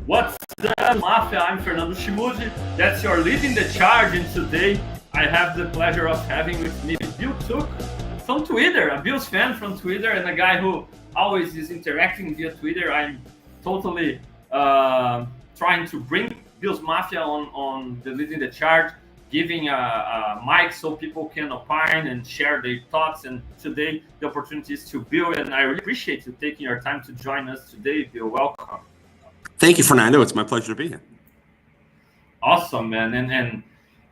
What's up, Mafia? I'm Fernando Schmude. That's your leading the charge, and today I have the pleasure of having with me Bill Tooke from Twitter, a Bills fan from Twitter, and a guy who always is interacting via Twitter. I'm totally trying to bring Bills Mafia on the leading the charge, giving a mic so people can opine and share their thoughts. And today the opportunity is to Bill, and I really appreciate you taking your time to join us today. Bill, welcome. Thank you, Fernando. It's my pleasure to be here. Awesome, man. And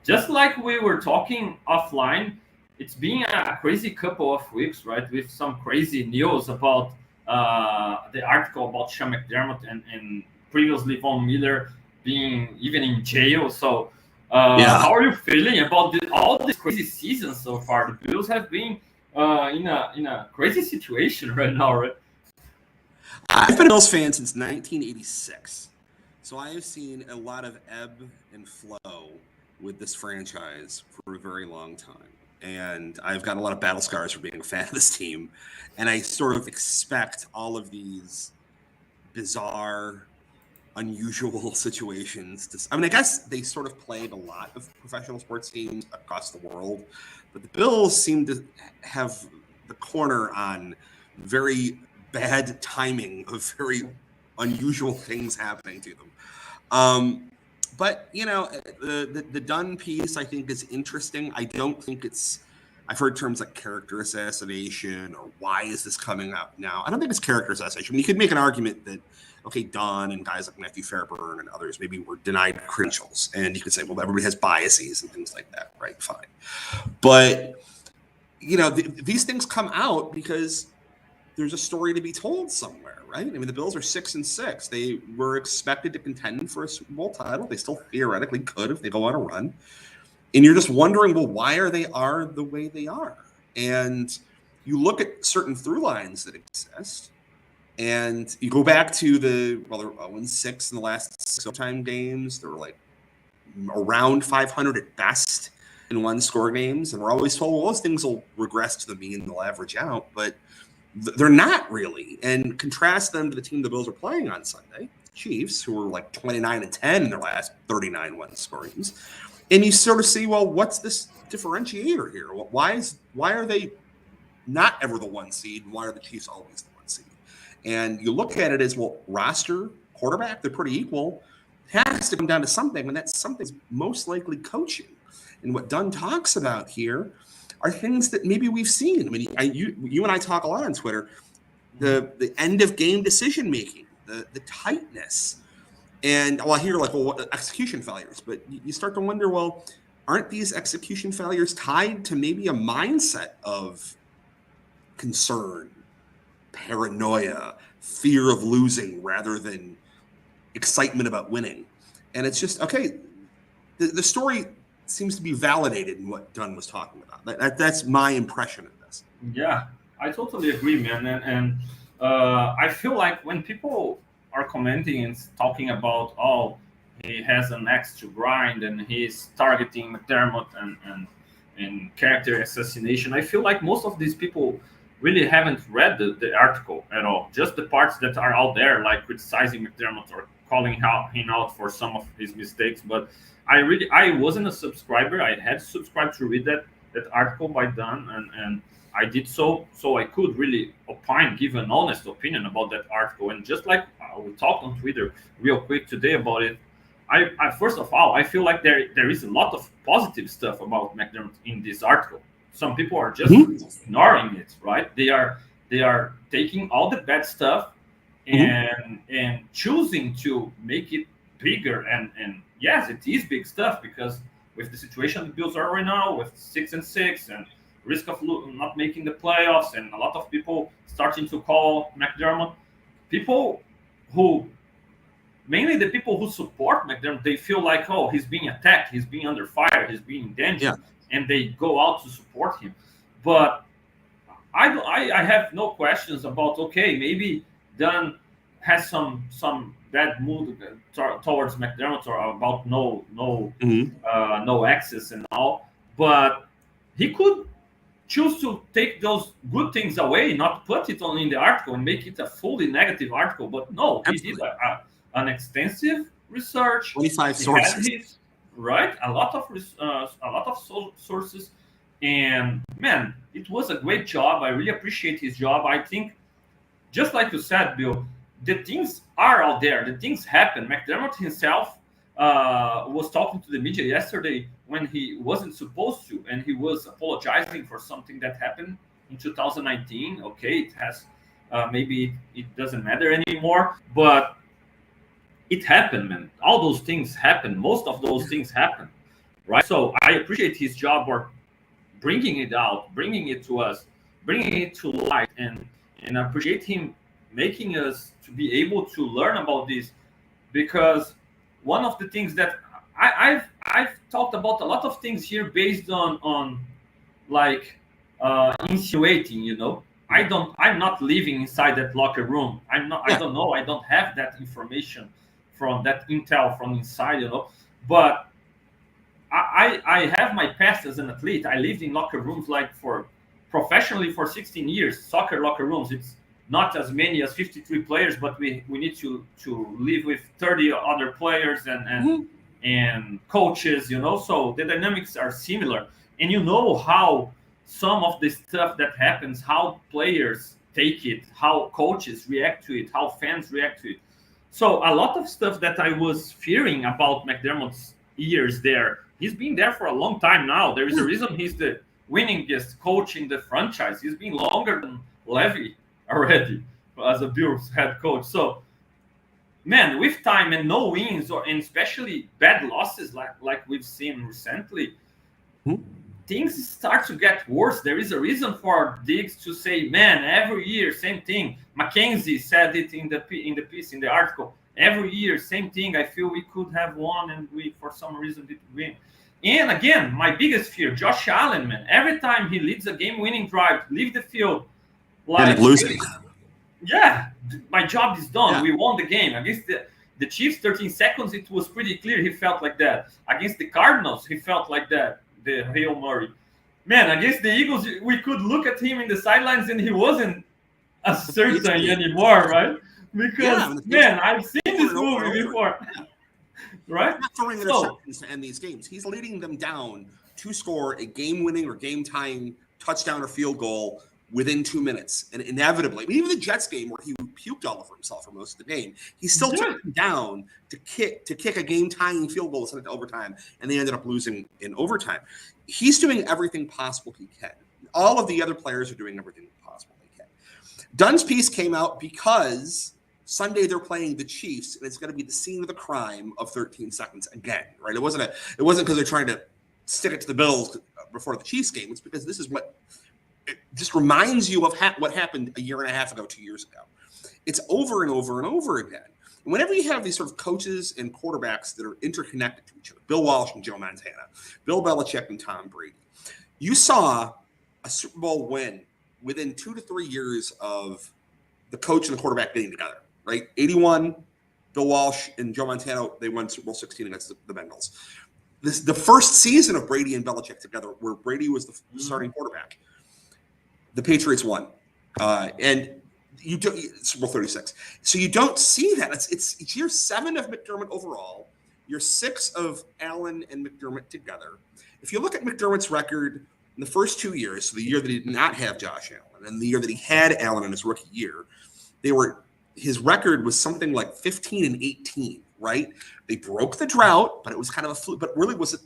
just like we were talking offline, it's been a crazy couple of weeks, right? With some crazy news about the article about Sean McDermott and previously Von Miller being even in jail. So how are you feeling about all this crazy season so far? The Bills have been in a crazy situation right now, right? I've been a Bills fan since 1986, so I have seen a lot of ebb and flow with this franchise for a very long time. And I've got a lot of battle scars for being a fan of this team. And I sort of expect all of these bizarre, unusual situations. I guess they sort of played a lot of professional sports teams across the world, but the Bills seem to have the corner on very bad timing of very unusual things happening to them. But, you know, the Dunne piece, I think, is interesting. I don't think I've heard terms like character assassination or why is this coming up now? I don't think it's character assassination. I mean, you could make an argument that, okay, Dunne and guys like Matthew Fairburn and others maybe were denied credentials. And you could say, well, everybody has biases and things like that, right? Fine. But, you know, these things come out because there's a story to be told somewhere, right? I mean, the Bills are 6-6. They were expected to contend for a Super Bowl title. They still theoretically could if they go on a run. And you're just wondering, well, why are they the way they are? And you look at certain through lines that exist, and you go back to they're 0-6 in the last 6 overtime games. They were like around 500 at best in one-score games. And we're always told, well, those things will regress to the mean, they'll average out. But they're not really. And contrast them to the team the Bills are playing on Sunday, Chiefs, who were like 29-10 in their last 39 one-score games. And you sort of see, well, what's this differentiator here? Why are they not ever the one seed? And why are the Chiefs always the one seed? And you look at it as, well, roster, quarterback, they're pretty equal. It has to come down to something, and that something's most likely coaching. And what Dunne talks about here are things that maybe we've seen. I mean, you and I talk a lot on Twitter. The end of game decision making, the tightness, and I hear like, well, what execution failures? But you start to wonder, well, aren't these execution failures tied to maybe a mindset of concern, paranoia, fear of losing rather than excitement about winning? And it's just okay. The story seems to be validated in what Dunne was talking about. That's my impression of this. Yeah, I totally agree, man. And I feel like when people are commenting and talking about, oh, he has an axe to grind and he's targeting McDermott and character assassination, I feel like most of these people really haven't read the article at all. Just the parts that are out there, like criticizing McDermott or calling him out for some of his mistakes. But I wasn't a subscriber. I had to subscribe to read that article by Dunne, and I did so I could really opine, give an honest opinion about that article. And just like we talked on Twitter real quick today about it, I first of all, I feel like there is a lot of positive stuff about McDermott in this article. Some people are just ignoring it, right? They are taking all the bad stuff and choosing to make it bigger. And yes, it is big stuff because with the situation the Bills are right now, with 6-6 and risk of not making the playoffs, and a lot of people starting to call McDermott, mainly the people who support McDermott, they feel like, oh, he's being attacked, he's being under fire, he's being in danger, and they go out to support him. But I have no questions about, okay, maybe Dunne has some bad mood towards McDermott or about no access and all, but he could choose to take those good things away, not put it on in the article and make it a fully negative article. But no, he did an extensive research. 25 He sources. had his right, a lot of sources, and man, it was a great job. I really appreciate his job. I think, just like you said, Bill, the things are out there. The things happen. McDermott himself was talking to the media yesterday when he wasn't supposed to, and he was apologizing for something that happened in 2019. Okay, it has maybe it doesn't matter anymore, but it happened, man. All those things happen. Most of those things happen, right? So I appreciate his job or bringing it out, bringing it to us, bringing it to light, and I appreciate him making us to be able to learn about this, because one of the things that I've talked about a lot of things here based on like insinuating, I'm not living inside that locker room. I don't know. I don't have that information from that intel from inside, but I have my past as an athlete. I lived in locker rooms like for professionally for 16 years, soccer locker rooms. It's not as many as 53 players, but we need to live with 30 other players and coaches, so the dynamics are similar. And how some of the stuff that happens, how players take it, how coaches react to it, how fans react to it. So a lot of stuff that I was fearing about McDermott's years there, he's been there for a long time now. There is a reason he's the winningest coach in the franchise. He's been longer than Levy already as a Bills head coach. So, man, with time and no wins, and especially bad losses like we've seen recently, things start to get worse. There is a reason for Diggs to say, man, every year, same thing. Mackenzie said it in the piece, in the article. Every year, same thing. I feel we could have won, and we, for some reason, didn't win. And again, my biggest fear, Josh Allen, man. Every time he leads a game-winning drive, leave the field, like losing. Yeah, my job is done. Yeah. We won the game. Against the Chiefs, 13 seconds, it was pretty clear he felt like that. Against the Cardinals, he felt like that, the Hail Murray. Man, against the Eagles, we could look at him in the sidelines and he wasn't as certain anymore, right? Because, man, I've seen this movie before. Right? He's not throwing interceptions to end these games. He's leading them down to score a game-winning or game-tying touchdown or field goal within 2 minutes. And inevitably, even the Jets game where he puked all over himself for most of the game, he still took them down to kick a game-tying field goal sent it to overtime, and they ended up losing in overtime. He's doing everything possible he can. All of the other players are doing everything possible they can. Dunne's piece came out because Sunday they're playing the Chiefs, and it's going to be the scene of the crime of 13 seconds again, right? It wasn't because they're trying to stick it to the Bills before the Chiefs game. It's because this is what it just reminds you of what happened a year and a half ago, 2 years ago. It's over and over and over again. And whenever you have these sort of coaches and quarterbacks that are interconnected to each other, Bill Walsh and Joe Montana, Bill Belichick and Tom Brady, you saw a Super Bowl win within 2 to 3 years of the coach and the quarterback getting together. Right, 81, Bill Walsh and Joe Montana, they won Super Bowl 16 against the Bengals. The first season of Brady and Belichick together, where Brady was the starting quarterback, the Patriots won, and you do Super Bowl 36. So you don't see that. It's year 7 of McDermott overall, year 6 of Allen and McDermott together. If you look at McDermott's record in the first 2 years, so the year that he did not have Josh Allen and the year that he had Allen in his rookie year, his record was something like 15 and 18, right? They broke the drought, but it was kind of a fluke. But really, was it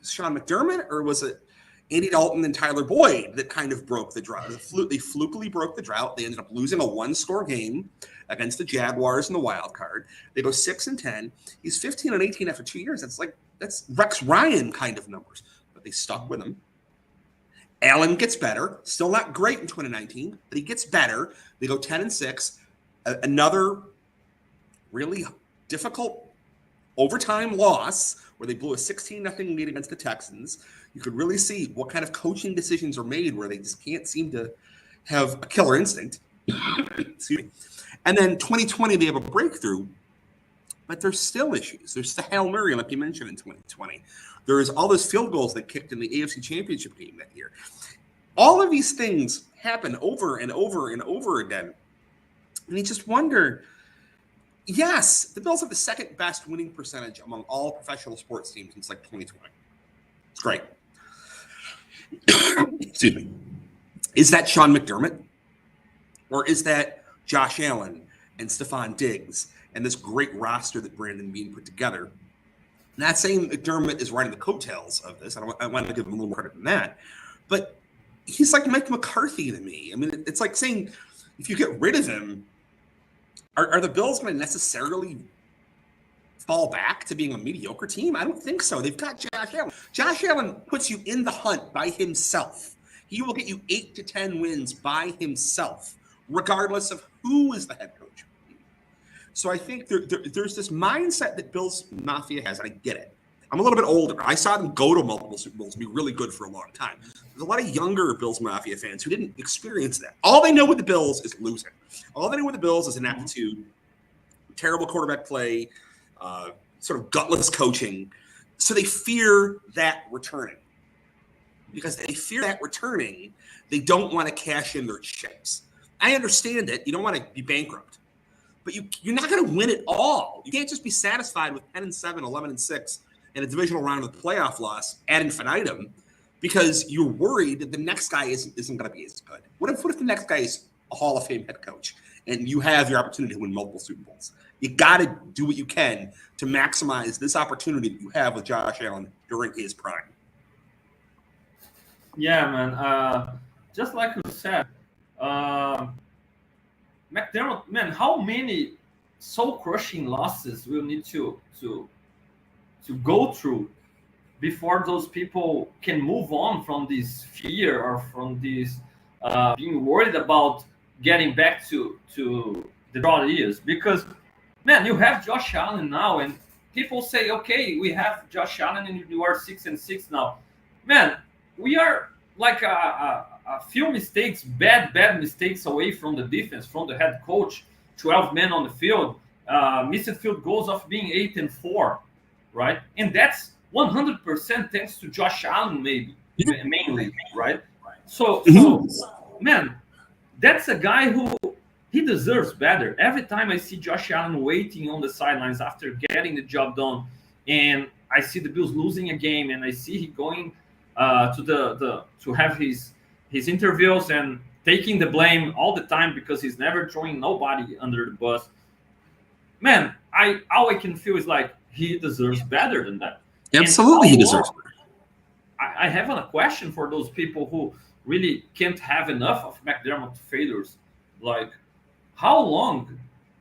Sean McDermott or was it Andy Dalton and Tyler Boyd that kind of broke the drought? They flukily broke the drought. They ended up losing a one-score game against the Jaguars in the wild card. They go 6-10. He's 15 and 18 after 2 years. That's Rex Ryan kind of numbers, but they stuck with him. Allen gets better. Still not great in 2019, but he gets better. They go 10-6. Another really difficult overtime loss where they blew a 16-0 lead against the Texans. You could really see what kind of coaching decisions are made where they just can't seem to have a killer instinct. Excuse me. And then 2020, they have a breakthrough, but there's still issues. There's the Hail Mary, like you mentioned, in 2020. There's all those field goals they kicked in the AFC Championship game that year. All of these things happen over and over and over again. And you just wonder, Yes, the Bills have the second best winning percentage among all professional sports teams since like 2020. It's great. Excuse me. Is that Sean McDermott? Or is that Josh Allen and Stephon Diggs and this great roster that Brandon Beane put together? Not saying McDermott is riding the coattails of this. I want to give him a little more credit than that. But he's like Mike McCarthy to me. I mean, it's like saying if you get rid of him, are the Bills going to necessarily fall back to being a mediocre team? I don't think so. They've got Josh Allen. Josh Allen puts you in the hunt by himself. He will get you 8 to 10 wins by himself, regardless of who is the head coach. So I think there's this mindset that Bills Mafia has, and I get it. I'm a little bit older. I saw them go to multiple Super Bowls and be really good for a long time. There's a lot of younger Bills Mafia fans who didn't experience that. All they know with the Bills is losing. All they know with the Bills is ineptitude, terrible quarterback play, sort of gutless coaching. So they fear that returning. Because they fear that returning, they don't want to cash in their chips. I understand it. You don't want to be bankrupt. But you're not going to win it all. You can't just be satisfied with 10-7, 11-6, and a divisional round of the playoff loss ad infinitum because you're worried that the next guy isn't going to be as good. What if the next guy is a Hall of Fame head coach and you have your opportunity to win multiple Super Bowls? You got to do what you can to maximize this opportunity that you have with Josh Allen during his prime. Yeah, man. Just like you said, McDermott, man, how many soul-crushing losses will need to go through before those people can move on from this fear or from this being worried about getting back to the raw years? Because, man, you have Josh Allen now, and people say, okay, we have Josh Allen and you are 6-6 now. Man, we are like a few mistakes, bad mistakes away from the defense, from the head coach, 12 men on the field, missed field goals of being 8-4, right? And that's 100% thanks to Josh Allen, mainly, right? So, man, that's a guy who he deserves better. Every time I see Josh Allen waiting on the sidelines after getting the job done, and I see the Bills losing a game, and I see he going to have his interviews and taking the blame all the time because he's never throwing nobody under the bus. Man, all I can feel is like he deserves better than that. Absolutely, he deserves better. I have a question for those people who really can't have enough of McDermott failures. Like, how long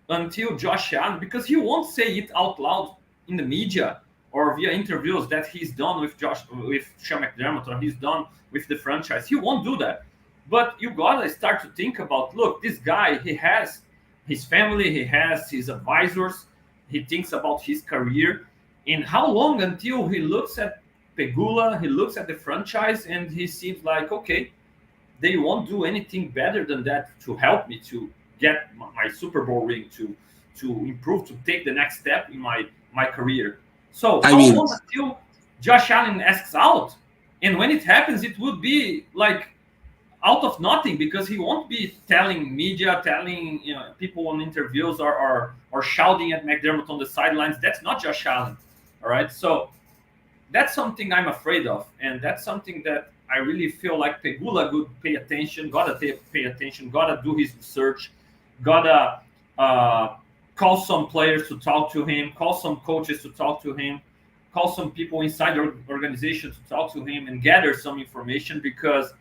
until Josh Allen, because he won't say it out loud in the media or via interviews that he's done with Sean McDermott or he's done with the franchise. He won't do that. But you gotta start to think about, look, this guy, he has his family, he has his advisors, he thinks about his career. And how long until he looks at Pegula, he looks at the franchise, and he seems like, okay, they won't do anything better than that to help me to get my Super Bowl ring, to improve, to take the next step in my career. So how long until Josh Allen asks out? And when it happens, it would be like out of nothing because he won't be telling media, telling people on interviews or shouting at McDermott on the sidelines. That's not Josh Allen. All right. So that's something I'm afraid of. And that's something that I really feel like Pegula would pay attention, gotta pay attention, gotta do his research, gotta call some players to talk to him, call some coaches to talk to him, call some people inside the organization to talk to him and gather some information, because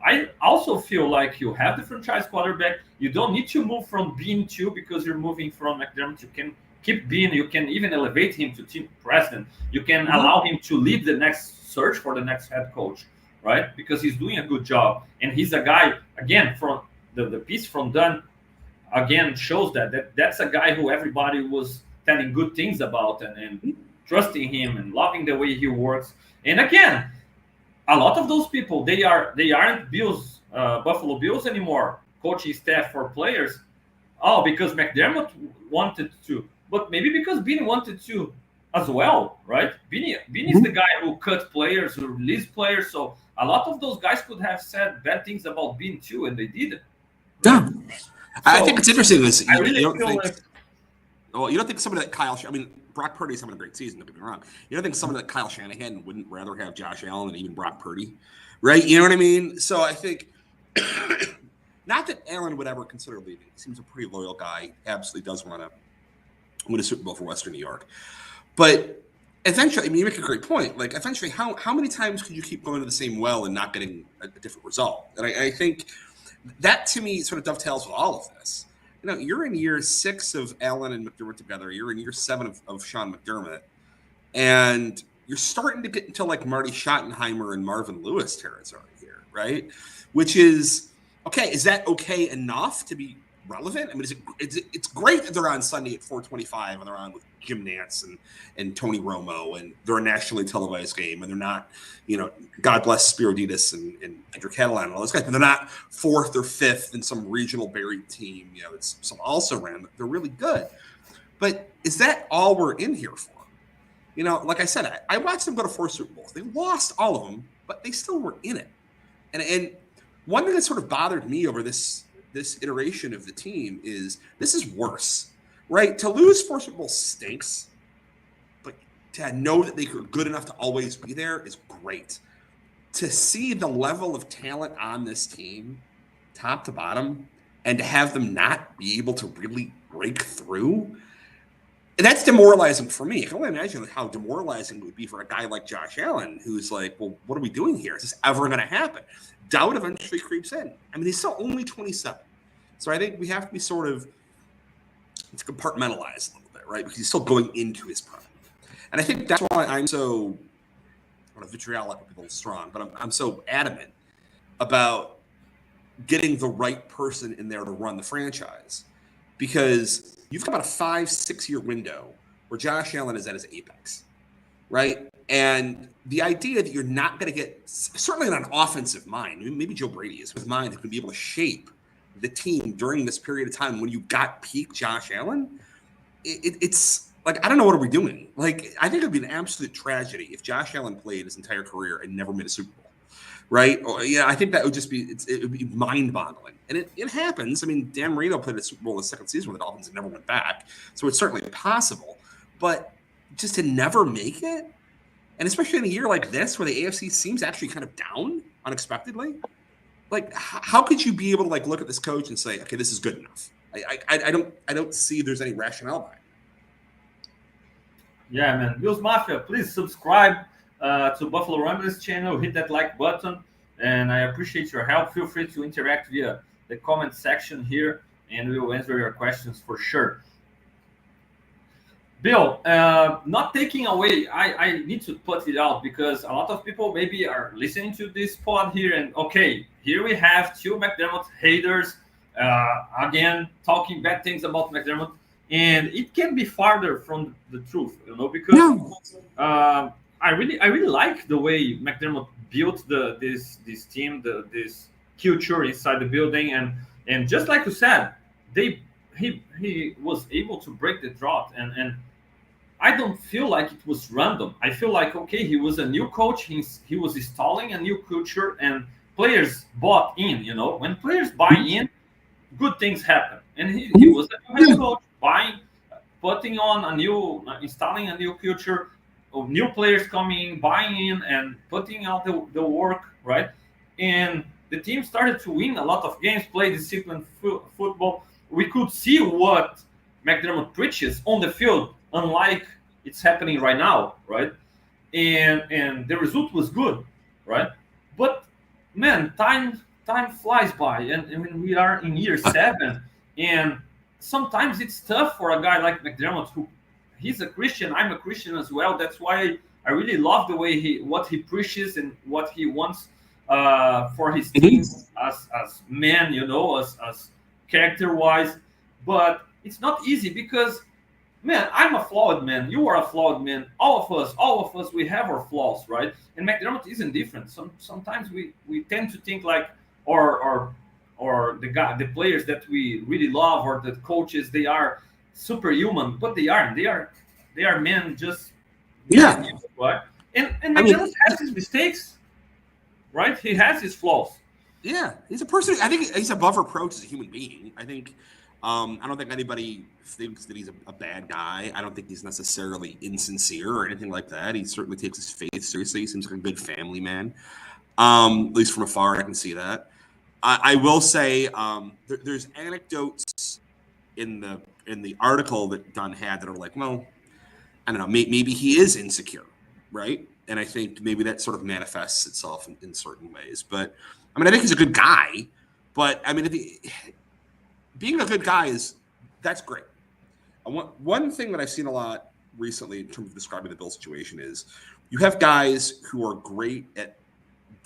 I also feel like you have the franchise quarterback. You don't need to move from Beane to, because you're moving from McDermott. You can keep Beane. You can even elevate him to team president. You can allow him to lead the next search for the next head coach, right? Because he's doing a good job. And he's a guy, again, from the piece from Dunne, again, shows that's a guy who everybody was telling good things about and trusting him and loving the way he works. And again, a lot of those people, they aren't Buffalo Bills anymore, coaching staff for players. Oh, because McDermott wanted to, but maybe because Beane wanted to as well, right? Beane is the guy who cut players, who released players. So a lot of those guys could have said bad things about Beane too, and they didn't. Yeah. I think it's interesting. I really feel like. Well, you don't think somebody like Kyle? I mean, Brock Purdy's having a great season. Don't get me wrong. You don't think somebody like Kyle Shanahan wouldn't rather have Josh Allen than even Brock Purdy, right? You know what I mean? So I think, not that Allen would ever consider leaving. He seems a pretty loyal guy. Absolutely does want to win a Super Bowl for Western New York. But eventually, I mean, you make a great point. Like, eventually, how many times could you keep going to the same well and not getting a different result? And I think that, to me, sort of dovetails with all of this. You know, you're in year 6 of Allen and McDermott together. You're in year 7 of Sean McDermott. And you're starting to get into, like, Marty Schottenheimer and Marvin Lewis territory here, right? Which is, okay, is that okay enough to be relevant? I mean, it's great that they're on Sunday at 4:25 and they're on with Jim Nantz and Tony Romo, and they're a nationally televised game, and they're not, you know, God bless Spiriditas and Andrew Catalan and all those guys, but they're not 4th or 5th in some regional buried team, you know, it's some also ran. They're really good. But is that all we're in here for? You know, like I said, I watched them go to 4 Super Bowls. They lost all of them, but they still were in it. And one thing that sort of bothered me over this iteration of the team is this is worse, right? To lose 4 Super Bowls stinks, but to know that they were good enough to always be there is great. To see the level of talent on this team, top to bottom, and to have them not be able to really break through, that's demoralizing for me. I can only imagine how demoralizing it would be for a guy like Josh Allen, who's like, well, what are we doing here? Is this ever going to happen? Doubt eventually creeps in. I mean, he's still only 27. So I think we have to be sort of compartmentalized a little bit, right? Because he's still going into his prime. And I think that's why I'm so, I don't know, vitriolic would be a little strong, but I'm so adamant about getting the right person in there to run the franchise. Because you've got about a 5-6 year window where Josh Allen is at his apex, right? And the idea that you're not going to get, certainly on an offensive mind, maybe Joe Brady is with mind that could be able to shape the team during this period of time when you got peak Josh Allen, it's like, I don't know, what are we doing? Like, I think it would be an absolute tragedy if Josh Allen played his entire career and never made a Super Bowl, right? Or, yeah, I think that would just be, it would be mind-boggling. And it happens. I mean, Dan Marino played a Super Bowl in the second season with the Dolphins and never went back. So it's certainly possible. But just to never make it, and especially in a year like this where the AFC seems actually kind of down unexpectedly, like, how could you be able to, like, look at this coach and say, okay, this is good enough? I don't see there's any rationale behind it. Yeah, man. Bills Mafia, please subscribe to Buffalo Rumblers channel. Hit that like button, and I appreciate your help. Feel free to interact via the comment section here, and we will answer your questions for sure. Bill, not taking away, I need to put it out because a lot of people maybe are listening to this pod here, and okay, here we have 2 McDermott haters, again, talking bad things about McDermott, and it can be farther from the truth, you know, because I really like the way McDermott built this team, this culture inside the building, and just like you said, he was able to break the drought, and I don't feel like it was random. I feel like, okay, he was a new coach. He was installing a new culture, and players bought in. You know, when players buy in, good things happen. And he was a new head coach, putting on installing a new culture of new players coming in, buying in, and putting out the work, right? And the team started to win a lot of games, play disciplined football. We could see what McDermott preaches on the field, unlike it's happening right now, right? And the result was good, right? But man, time flies by, and when we are in year 7, and sometimes it's tough for a guy like McDermott, who he's a Christian. I'm a Christian as well. That's why I really love the way what he preaches and what he wants for his team as men, you know, as character-wise. But it's not easy because, man, I'm a flawed man. You are a flawed man. All of us, we have our flaws, right? And McDermott isn't different. Sometimes we tend to think like, or the players that we really love, or the coaches, they are superhuman, but they aren't. They are men just, yeah, right? And McDermott has his mistakes, right? He has his flaws. Yeah, he's a person. I think he's above reproach as a human being. I think I don't think anybody thinks that he's a bad guy. I don't think he's necessarily insincere or anything like that. He certainly takes his faith seriously. He seems like a good family man. At least from afar, I can see that. I will say there's anecdotes in the article that Dunne had that are like, well, I don't know, maybe he is insecure, right? And I think maybe that sort of manifests itself in certain ways. But I mean, I think he's a good guy. But I mean, being a good guy that's great. One thing that I've seen a lot recently in terms of describing the Bill situation is you have guys who are great at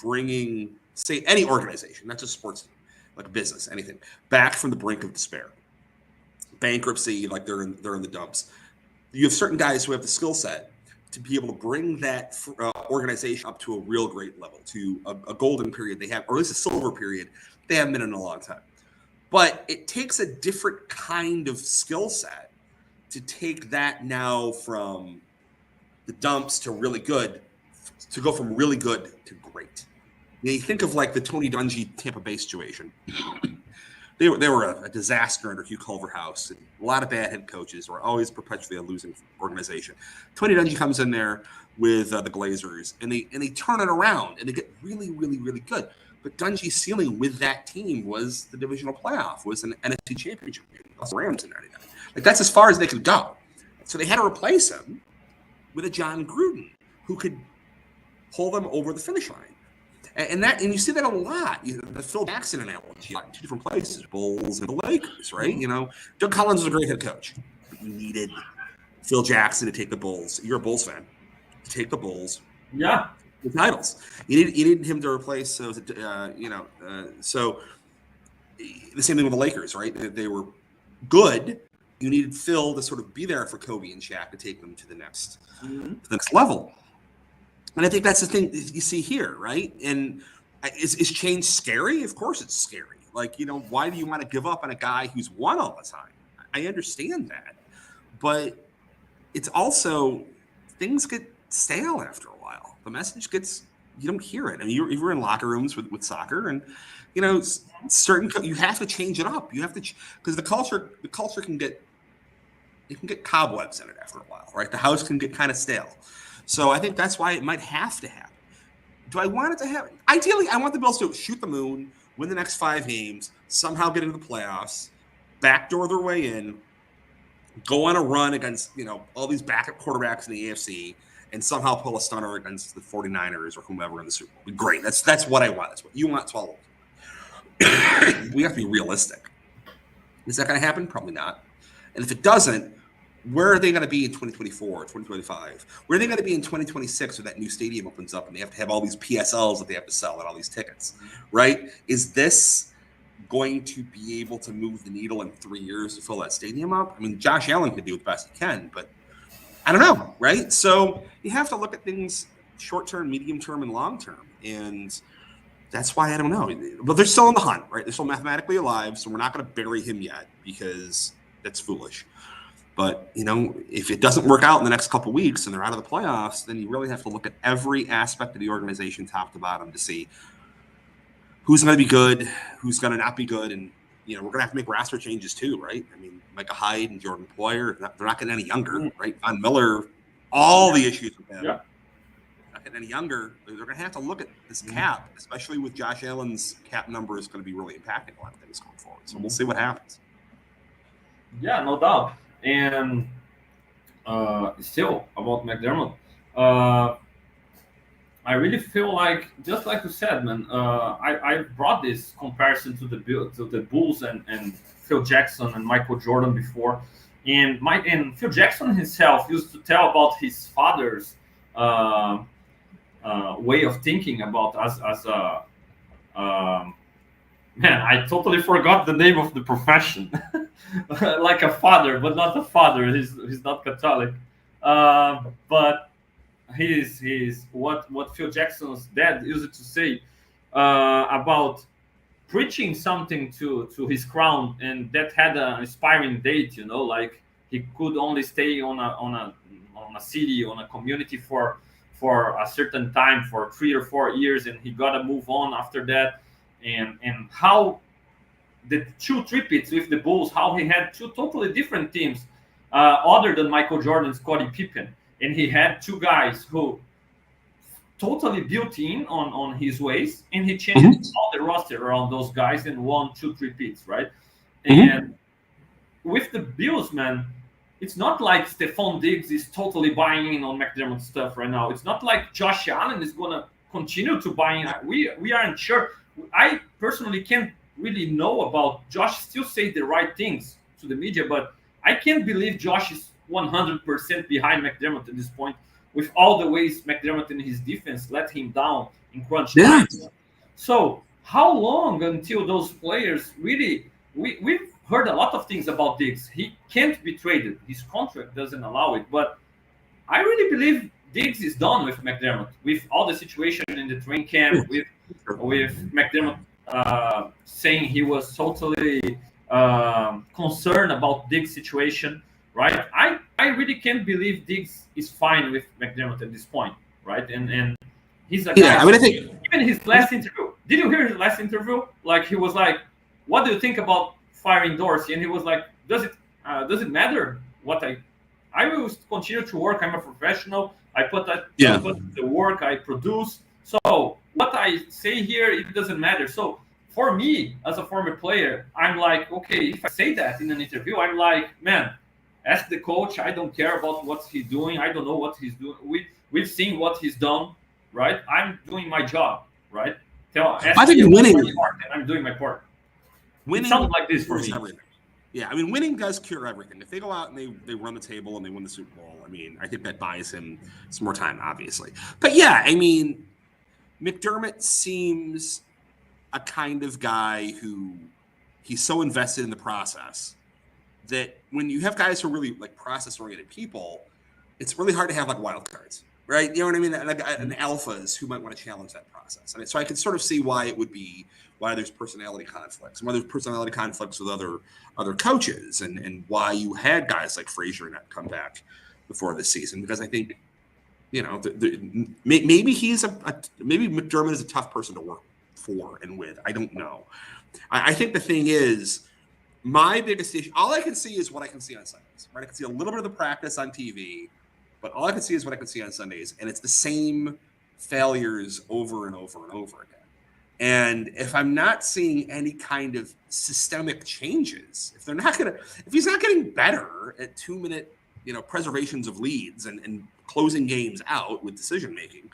bringing, say, any organization, not just sports team, like business, anything, back from the brink of despair, bankruptcy, like they're in the dumps. You have certain guys who have the skill set to be able to bring that organization up to a real great level, to a golden period they have, or at least a silver period they haven't been in a long time. But it takes a different kind of skill set to take that now from the dumps to really good, to go from really good to great. You think of like the Tony Dungy Tampa Bay situation. They were a disaster under Hugh Culverhouse. And a lot of bad head coaches. Were always perpetually a losing organization. Tony Dungy comes in there with the Glazers, and they turn it around, and they get really, really, really good. But Dungy's ceiling with that team was the divisional playoff, was an NFC championship game. The Rams in '99. Like that's as far as they could go. So they had to replace him with a John Gruden who could pull them over the finish line. And you see that a lot. The Phil Jackson analogy, like two different places, Bulls and the Lakers, right? You know, Doug Collins was a great head coach. But you needed Phil Jackson to take the Bulls. You're a Bulls fan. To take the Bulls. Yeah. The titles. You needed him to replace. So the same thing with the Lakers, right? They were good. You needed Phil to sort of be there for Kobe and Shaq to take them to the next level. And I think that's the thing you see here, right? And is change scary? Of course it's scary. Like, you know, why do you want to give up on a guy who's won all the time? I understand that. But it's also, things get stale after a while. The message gets, you don't hear it. I mean, you were in locker rooms with soccer, and, you know, you have to change it up. You have to, because the culture can get cobwebs in it after a while, right? The house can get kind of stale. So I think that's why it might have to happen. Do I want it to happen? Ideally, I want the Bills to shoot the moon, win the next 5 games, somehow get into the playoffs, backdoor their way in, go on a run against, you know, all these backup quarterbacks in the AFC, and somehow pull a stunner against the 49ers or whomever in the Super Bowl. Great. That's what I want. That's what you want. That's what we have to be realistic. Is that going to happen? Probably not. And if it doesn't, where are they going to be in 2024, 2025? Where are they going to be in 2026 when that new stadium opens up and they have to have all these PSLs that they have to sell and all these tickets, right? Is this going to be able to move the needle in 3 years to fill that stadium up? I mean, Josh Allen can do the best he can, but I don't know, right? So you have to look at things short-term, medium-term, and long-term. And that's why I don't know. But they're still in the hunt, right? They're still mathematically alive, so we're not going to bury him yet because that's foolish. But, you know, if it doesn't work out in the next couple of weeks and they're out of the playoffs, then you really have to look at every aspect of the organization top to bottom to see who's going to be good, who's going to not be good. And, you know, we're going to have to make roster changes too, right? I mean, Micah Hyde and Jordan Poyer, they're not getting any younger, right? Von Miller, all the issues with them. Yeah. Not getting any younger. They're going to have to look at this cap, especially with Josh Allen's cap number is going to be really impacting a lot of things going forward. So we'll see what happens. Yeah, no doubt. And still about McDermott, I really feel like, just like you said, man, I brought this comparison to the Bulls and Phil Jackson and Michael Jordan before, and Phil Jackson himself used to tell about his father's way of thinking about us as a man. I totally forgot the name of the profession. Like a father, but not a father. He's not Catholic, but he's what Phil Jackson's dad used to say about preaching something to his crown, and that had an inspiring date. You know, like he could only stay on a city, on a community for a certain time, for 3 or 4 years, and he got to move on after that, and how the 2 three-peats with the Bulls, how he had 2 totally different teams, other than Michael Jordan and Scottie Pippen. And he had 2 guys who totally built in on his ways, and he changed all the roster around those guys and won 2 three-peats, right? And with the Bills, man, it's not like Stephon Diggs is totally buying in on McDermott's stuff right now. It's not like Josh Allen is going to continue to buy in. We aren't sure. I personally can't really know about Josh. Still say the right things to the media, but I can't believe Josh is 100% behind McDermott at this point, with all the ways McDermott and his defense let him down in crunch time. So how long until those players really... We've heard a lot of things about Diggs. He can't be traded. His contract doesn't allow it. But I really believe Diggs is done with McDermott, with all the situation in the training camp, with McDermott saying he was totally concerned about Diggs' situation, right? I really can't believe Diggs is fine with McDermott at this point, right? And he's a guy. I mean, I think even his last interview. Did you hear his last interview? Like, he was like, "What do you think about firing Dorsey?" And he was like, does it matter what I will continue to work. I'm a professional. I put the work, I produce. So what I say here, it doesn't matter. So for me, as a former player, I'm like, okay, if I say that in an interview, I'm like, man, ask the coach. I don't care about what he's doing. I don't know what he's doing. We've seen what he's done, right? I'm doing my job, right? I think winning. I'm doing my part. Winning it sounds like this for me. Everything. Yeah, I mean, winning does cure everything. If they go out and they run the table and they win the Super Bowl, I mean, I think that buys him some more time, obviously. But yeah, I mean, McDermott seems a kind of guy who he's so invested in the process that when you have guys who are really like process-oriented people, it's really hard to have like wild cards, right? You know what I mean? And alphas who might want to challenge that process. So I can sort of see why it would be why there's personality conflicts, and why there's personality conflicts with other coaches, and why you had guys like Frazier not come back before this season, because I think, you know, maybe maybe McDermott is a tough person to work for and with. I don't know. I think the thing is, my biggest issue, all I can see is what I can see on Sundays, right? I can see a little bit of the practice on TV, but all I can see is what I can see on Sundays, and it's the same failures over and over and over again. And if I'm not seeing any kind of systemic changes, if he's not getting better at 2-minute, preservations of leads and closing games out with decision making,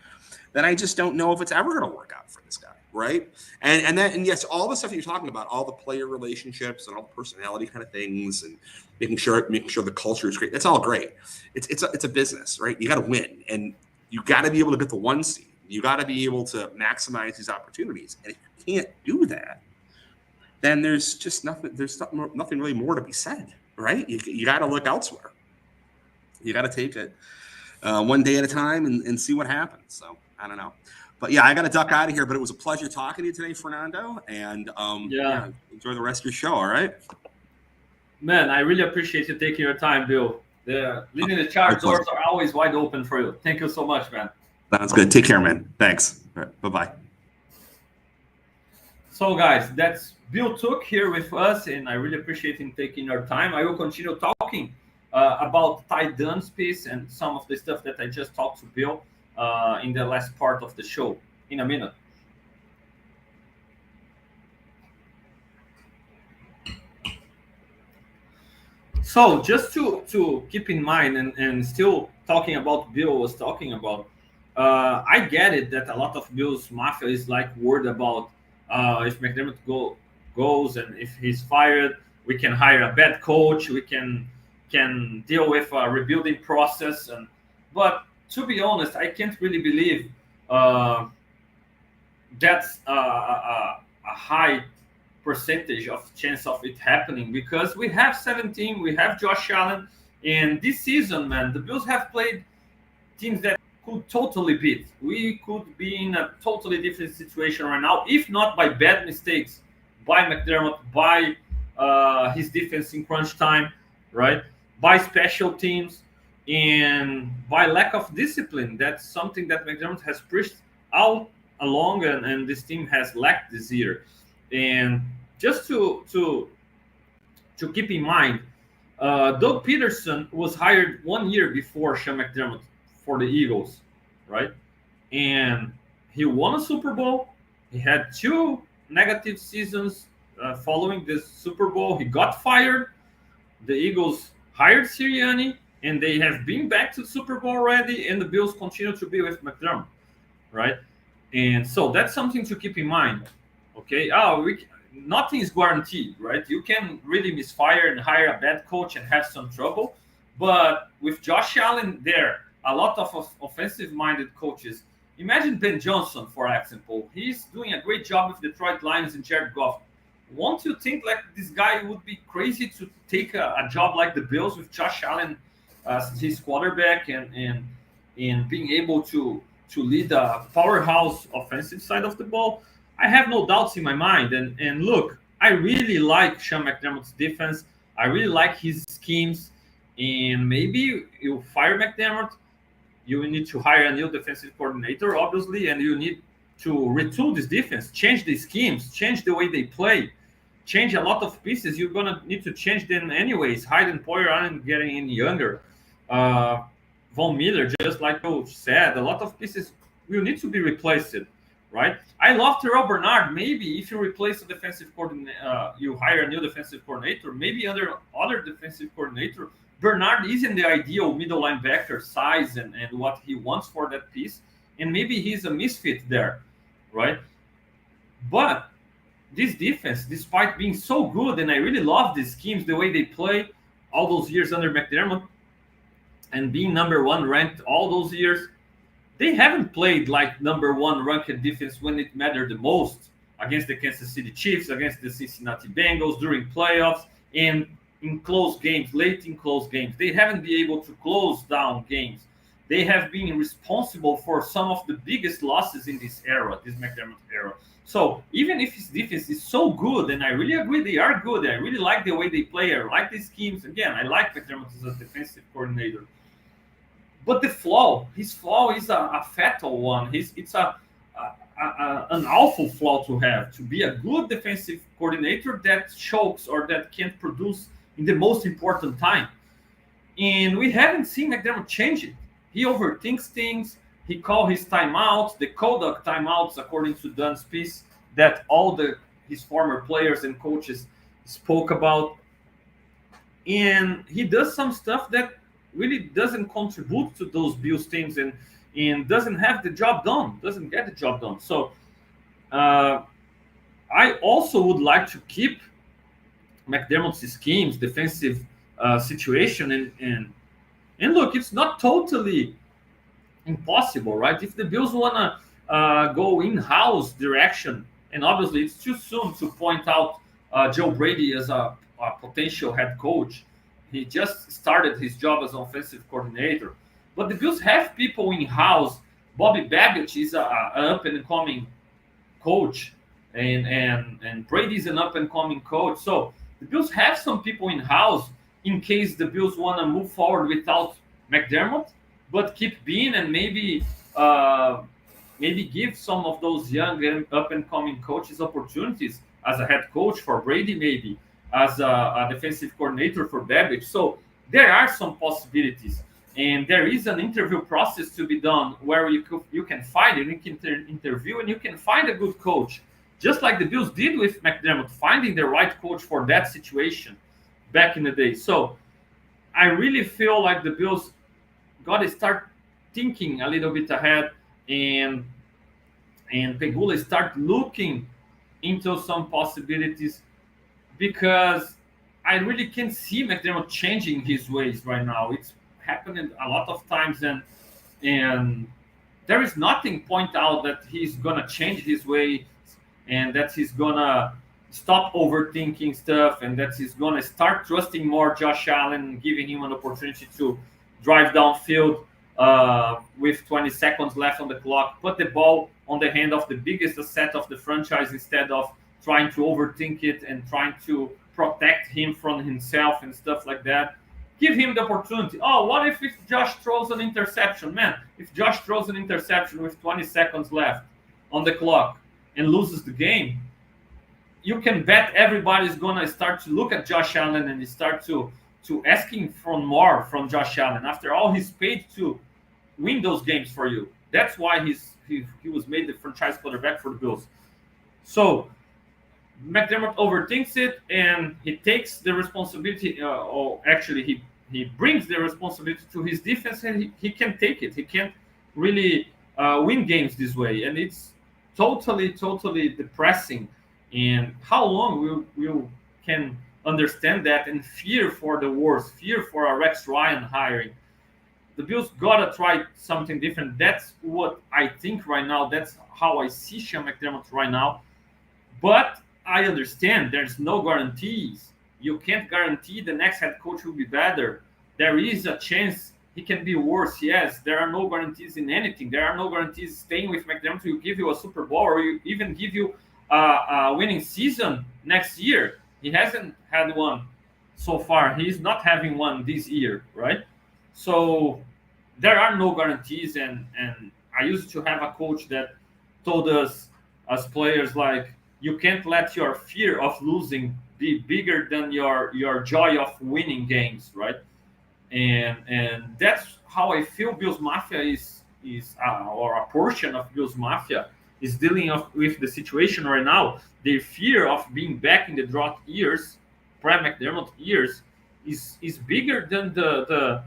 then I just don't know if it's ever going to work out for this guy, right? And yes, all the stuff that you're talking about, all the player relationships and all the personality kind of things, and making sure the culture is great. That's all great. It's a business, right? You got to win, and you got to be able to get the 1 seed. You got to be able to maximize these opportunities. And if you can't do that, then there's just nothing. There's nothing really more to be said, right? You got to look elsewhere. You got to take it one day at a time and see what happens. So I don't know, but yeah, I got to duck out of here. But it was a pleasure talking to you today, Fernando. And enjoy the rest of your show. All right, man. I really appreciate you taking your time, Bill. The leading the charge doors are always wide open for you. Thank you so much, man. Sounds good. Take care, man. Thanks. All right, bye-bye. So, guys, that's Bill Tooke here with us, and I really appreciate him taking your time. I will continue talking about Ty Dunne's piece and some of the stuff that I just talked to Bill in the last part of the show in a minute. So, just to keep in mind, and still talking about Bill was talking about, I get it that a lot of Bills Mafia is like worried about if McDermott goes and if he's fired, we can hire a bad coach, we can deal with a rebuilding process. But to be honest, I can't really believe that's a high percentage of chance of it happening, because we have 17, we have Josh Allen, and this season, man, the Bills have played teams that could totally beat. We could be in a totally different situation right now, if not by bad mistakes by McDermott, by his defense in crunch time, right? By special teams, and by lack of discipline. That's something that McDermott has preached all along, and this team has lacked this year. And just to keep in mind, Doug Peterson was hired 1 year before Sean McDermott for the Eagles, right? And he won a Super Bowl. He had 2 negative seasons following this Super Bowl. He got fired. The Eagles hired Sirianni, and they have been back to the Super Bowl already, and the Bills continue to be with McDermott, right? And so that's something to keep in mind. Okay. Nothing is guaranteed, right? You can really misfire and hire a bad coach and have some trouble. But with Josh Allen there, a lot of offensive-minded coaches. Imagine Ben Johnson, for example. He's doing a great job with Detroit Lions and Jared Goff. Won't you think like this guy would be crazy to take a job like the Bills with Josh Allen as his quarterback and being able to lead a powerhouse offensive side of the ball? I have no doubts in my mind. And look, I really like Sean McDermott's defense. I really like his schemes. And maybe you fire McDermott, you need to hire a new defensive coordinator, obviously, and you need to retool this defense, change the schemes, change the way they play, change a lot of pieces. You're going to need to change them anyways. Hyde and Poyer aren't getting any younger. Von Miller, just like you said, a lot of pieces will need to be replaced, right? I love Terrell Bernard. Maybe if you replace a defensive coordinator, you hire a new defensive coordinator, maybe under other defensive coordinator, Bernard isn't the ideal middle linebacker size and what he wants for that piece. And maybe he's a misfit there, right? But this defense, despite being so good, and I really love these schemes, the way they play all those years under McDermott and being number 1 ranked all those years, they haven't played like number 1 ranked defense when it mattered the most against the Kansas City Chiefs, against the Cincinnati Bengals during playoffs, and in close games, late in close games. They haven't been able to close down games. They have been responsible for some of the biggest losses in this era, this McDermott era. So even if his defense is so good, and I really agree they are good, I really like the way they play, I like the schemes. Again, I like McDermott as a defensive coordinator. But his flaw is a fatal one. It's an awful flaw to have, to be a good defensive coordinator that chokes or that can't produce in the most important time. And we haven't seen McDermott change it. He overthinks things. He calls his timeouts, the Kodak timeouts, according to Dunne's piece, that all his former players and coaches spoke about. And he does some stuff that really doesn't contribute to those Bills teams and doesn't have the job done, doesn't get the job done. So I also would like to keep McDermott's schemes, defensive situation, and look, it's not totally impossible, right? If the Bills want to go in-house direction, and obviously it's too soon to point out Joe Brady as a potential head coach. He just started his job as offensive coordinator. But the Bills have people in-house. Bobby Babbitt is an up-and-coming coach, and Brady's an up-and-coming coach. So the Bills have some people in-house in case the Bills want to move forward without McDermott, but keep Bean and maybe give some of those young and up-and-coming coaches opportunities as a head coach for Brady, maybe as a defensive coordinator for Babbitt. So there are some possibilities, and there is an interview process to be done where you can find it, you can interview, and you can find a good coach, just like the Bills did with McDermott, finding the right coach for that situation back in the day. So I really feel like the Bills got to start thinking a little bit ahead, and Pegula start looking into some possibilities, because I really can't see McDermott changing his ways right now. It's happening a lot of times, and there is nothing point out that he's gonna change his way, and that he's gonna stop overthinking stuff, and that he's gonna start trusting more Josh Allen, giving him an opportunity to drive downfield with 20 seconds left on the clock, put the ball on the hand of the biggest asset of the franchise instead of trying to overthink it and trying to protect him from himself and stuff like that. Give him the opportunity. Oh, what if Josh throws an interception? Man, if Josh throws an interception with 20 seconds left on the clock and loses the game, you can bet everybody's gonna start to look at Josh Allen and start to asking for more from Josh Allen. After all, he's paid to win those games for you. That's why he was made the franchise quarterback for the Bills. So McDermott overthinks it, and he takes the responsibility. Or actually, he brings the responsibility to his defense, and he can take it. He can't really win games this way, and it's totally depressing. And how long will can understand that and fear for the worst, fear for a Rex Ryan hiring? The Bills gotta try something different. That's what I think right now. That's how I see Sean McDermott right now. But I understand there's no guarantees. You can't guarantee the next head coach will be better. There is a chance he can be worse. Yes, there are no guarantees in anything. There are no guarantees staying with McDermott will give you a Super Bowl or even give you a winning season next year. He hasn't had one so far. He's not having one this year, right? So there are no guarantees. And I used to have a coach that told us as players, like, you can't let your fear of losing be bigger than your joy of winning games, right? And that's how I feel Bills Mafia is or a portion of Bills Mafia is dealing with the situation right now. The fear of being back in the drought years, pre-McDermott years, is bigger than the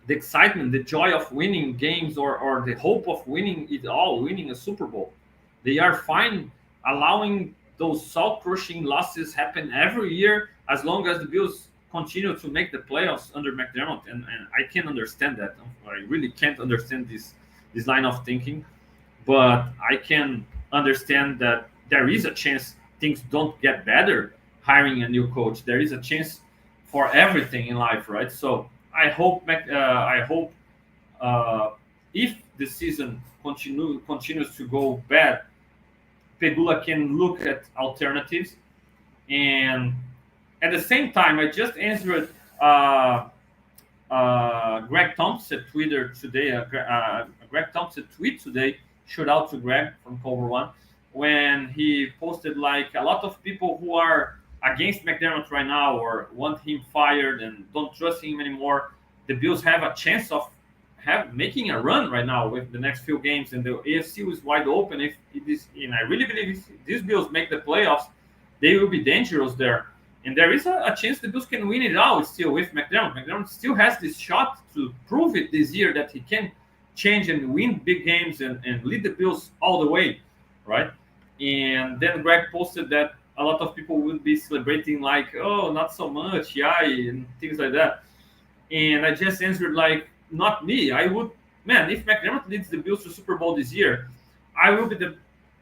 excitement, the joy of winning games, or the hope of winning it all, winning a Super Bowl. They are fine allowing those soul-crushing losses happen every year as long as the Bills continue to make the playoffs under McDermott. And I can understand that. I really can't understand this line of thinking. But I can understand that there is a chance things don't get better hiring a new coach. There is a chance for everything in life, right? So I hope if the season continues to go bad, Pegula can look at alternatives. And at the same time, I just answered Greg Thompson Twitter today. Greg Thompson tweet today. Shout out to Greg from Cover One, when he posted like a lot of people who are against McDermott right now or want him fired and don't trust him anymore. The Bills have a chance of making a run right now with the next few games, and the AFC was wide open. If it is, and I really believe if these Bills make the playoffs, they will be dangerous there. And there is a chance the Bills can win it all still with McDermott. McDermott still has this shot to prove it this year that he can change and win big games and lead the Bills all the way, right? And then Greg posted that a lot of people would be celebrating like, oh, not so much, yeah, and things like that. And I just answered like, not me. I would, man, if McDermott leads the Bills to Super Bowl this year, I will be the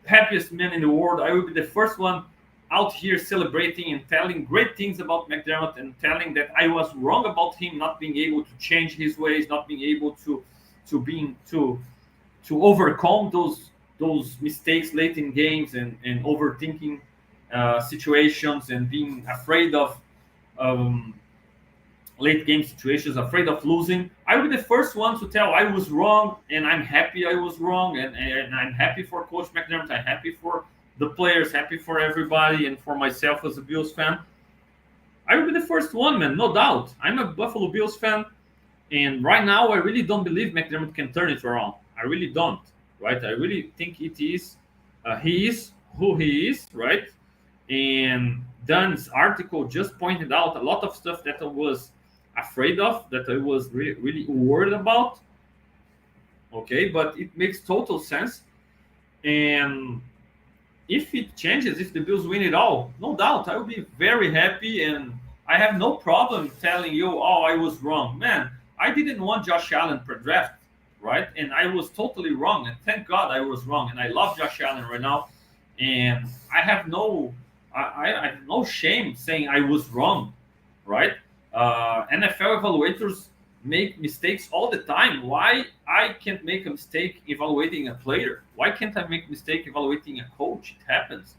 happiest man in the world. I will be the first one out here celebrating and telling great things about McDermott and telling that I was wrong about him not being able to change his ways, not being able to overcome those mistakes late in games and overthinking situations and being afraid of late game situations, afraid of losing. I will be the first one to tell I was wrong, and I'm happy I was wrong, and I'm happy for Coach McDermott. I'm happy for the players, happy for everybody, and for myself as a Bills fan. I will be the first one, man, no doubt. I'm a Buffalo Bills fan, and right now I really don't believe McDermott can turn it around. I really don't, right? I really think it is he is who he is, right? And Dunne's article just pointed out a lot of stuff that I was afraid of, that I was really worried about. Okay, but it makes total sense. And if it changes, if the Bills win it all, no doubt, I will be very happy. And I have no problem telling you, oh, I was wrong. Man, I didn't want Josh Allen per draft, right? And I was totally wrong. And thank God I was wrong. And I love Josh Allen right now. And I have no shame saying I was wrong, right? NFL evaluators make mistakes all the time. Why I can't make a mistake evaluating a player? Why can't I make a mistake evaluating a coach? It happens.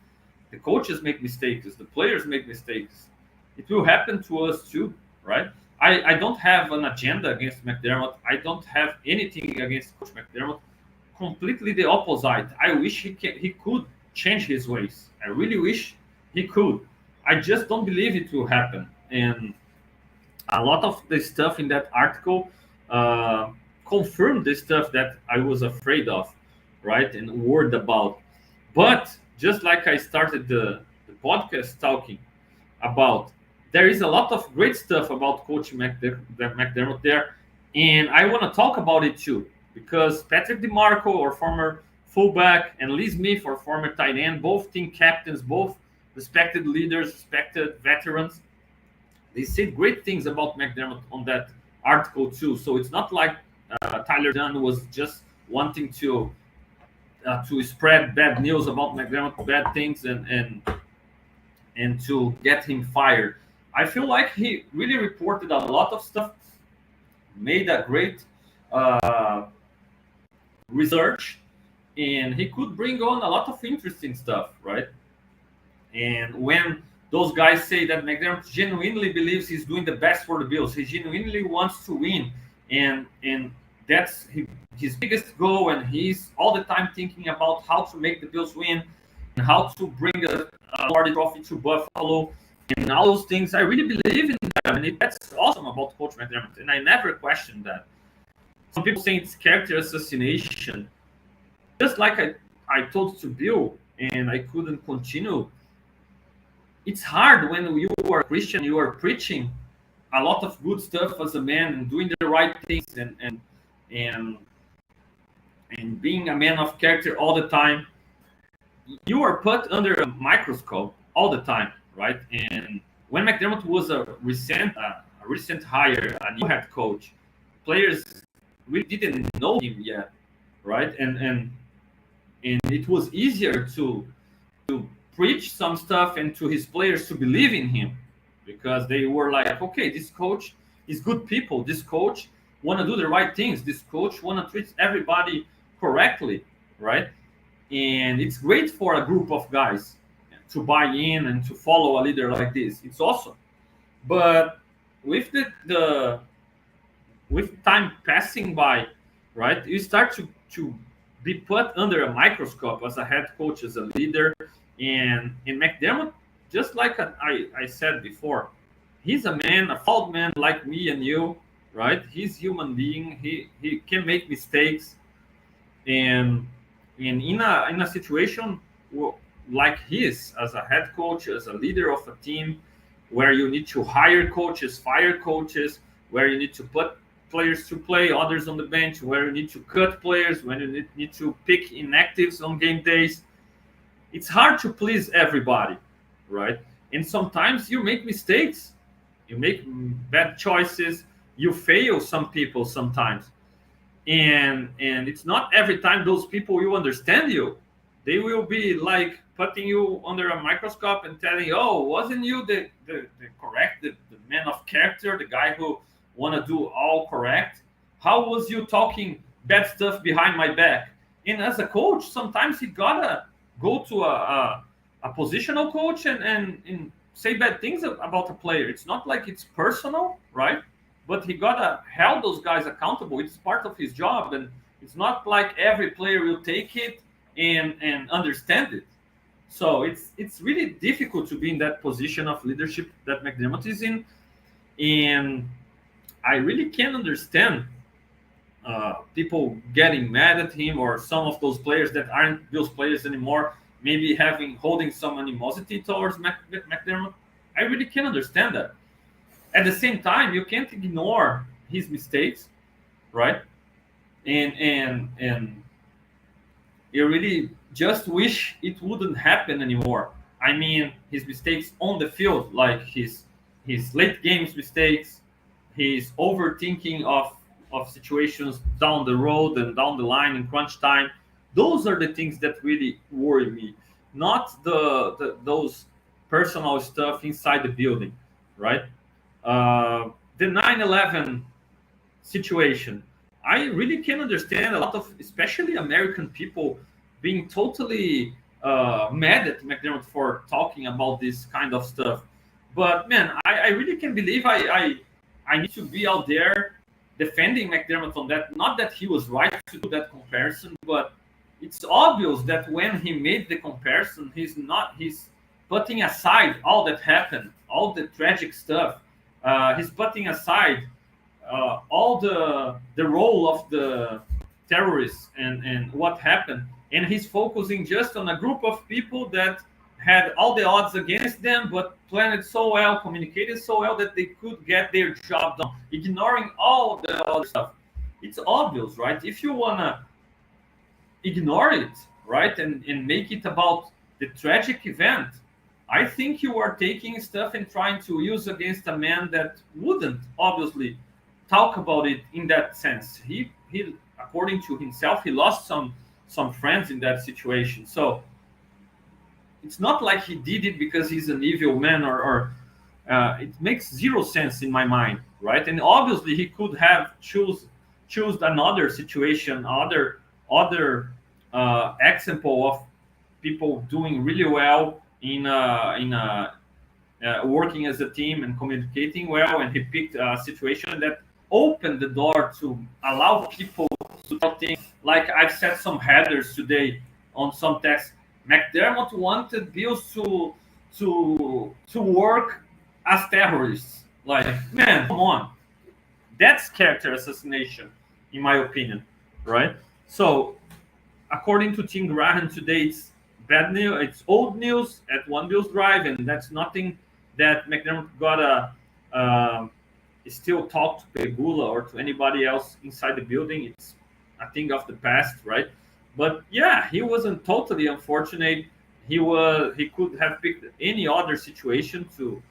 The coaches make mistakes. The players make mistakes. It will happen to us too, right? I don't have an agenda against McDermott. I don't have anything against Coach McDermott. Completely the opposite. I wish he could change his ways. I really wish he could. I just don't believe it will happen. And a lot of the stuff in that article confirmed the stuff that I was afraid of, right, and worried about. But just like I started the podcast talking about, there is a lot of great stuff about Coach McDermott there, and I want to talk about it too, because Patrick DeMarco, our former fullback, and Lee Smith, our former tight end, both team captains, both respected leaders, respected veterans, they said great things about McDermott on that article too. So it's not like Tyler Dunne was just wanting to spread bad news about McDermott, bad things, and to get him fired. I feel like he really reported a lot of stuff, made a great research, and he could bring on a lot of interesting stuff, right? And when those guys say that McDermott genuinely believes he's doing the best for the Bills, he genuinely wants to win, and that's his biggest goal, and he's all the time thinking about how to make the Bills win and how to bring a Lombardi Trophy to Buffalo and all those things. I really believe in that, and that's awesome about Coach McDermott, and I never questioned that. Some people say it's character assassination. Just like I told to Bill, and I couldn't continue. It's hard when you are a Christian, you are preaching a lot of good stuff as a man and doing the right things and being a man of character all the time. You are put under a microscope all the time, right? And when McDermott was a recent hire, a new head coach, players really didn't know him yet, right? And it was easier to preach some stuff and to his players to believe in him, because they were like, okay, this coach is good people. This coach want to do the right things. This coach want to treat everybody correctly, right? And it's great for a group of guys to buy in and to follow a leader like this. It's awesome. But with with time passing by, right, you start to be put under a microscope as a head coach, as a leader. And McDermott, just like I said before, he's a man, a flawed man like me and you, right? He's human being. He can make mistakes, and in a situation like his, as a head coach, as a leader of a team, where you need to hire coaches, fire coaches, where you need to put players to play, others on the bench, where you need to cut players, when you need to pick inactives on game days. It's hard to please everybody, right? And sometimes you make mistakes, you make bad choices, you fail some people sometimes, and it's not every time those people will understand you. They will be like putting you under a microscope and telling you, oh, wasn't you the correct, the man of character, the guy who want to do all correct? How was you talking bad stuff behind my back? And as a coach, sometimes you gotta go to a positional coach and say bad things about a player. It's not like it's personal, right? But he gotta hold those guys accountable. It's part of his job, and it's not like every player will take it and understand it. So it's really difficult to be in that position of leadership that McDermott is in, and I really can't understand people getting mad at him, or some of those players that aren't Bills players anymore, maybe holding some animosity towards McDermott. I really can't understand that. At the same time, you can't ignore his mistakes, right? And you really just wish it wouldn't happen anymore. I mean, his mistakes on the field, like his late games mistakes, his overthinking of situations down the road and down the line in crunch time. Those are the things that really worry me, not those personal stuff inside the building, right? The 9/11 situation, I really can understand a lot of, especially American people, being totally mad at McDermott for talking about this kind of stuff. But man, I really can believe I need to be out there defending McDermott on that. Not that he was right to do that comparison, but it's obvious that when he made the comparison, he's putting aside all that happened, all the tragic stuff. He's putting aside all the role of the terrorists and what happened, and he's focusing just on a group of people that had all the odds against them, but planned so well, communicated so well that they could get their job done, ignoring all the other stuff. It's obvious, right? If you wanna ignore it, right, and make it about the tragic event, I think you are taking stuff and trying to use against a man that wouldn't obviously talk about it in that sense. He according to himself, he lost some friends in that situation. So it's not like he did it because he's an evil man, or it makes zero sense in my mind, right? And obviously he could have choose another situation, other example of people doing really well in working as a team and communicating well, and he picked a situation that opened the door to allow people to tell things. Like I've said some headers today on some text. McDermott wanted Bills to work as terrorists. Like, man, come on. That's character assassination, in my opinion, right? So, according to Tim Graham today, it's bad news. It's old news at One Bills Drive, and that's nothing that McDermott got still talk to Pegula or to anybody else inside the building. It's a thing of the past, right? But yeah, he wasn't totally unfortunate. He could have picked any other situation to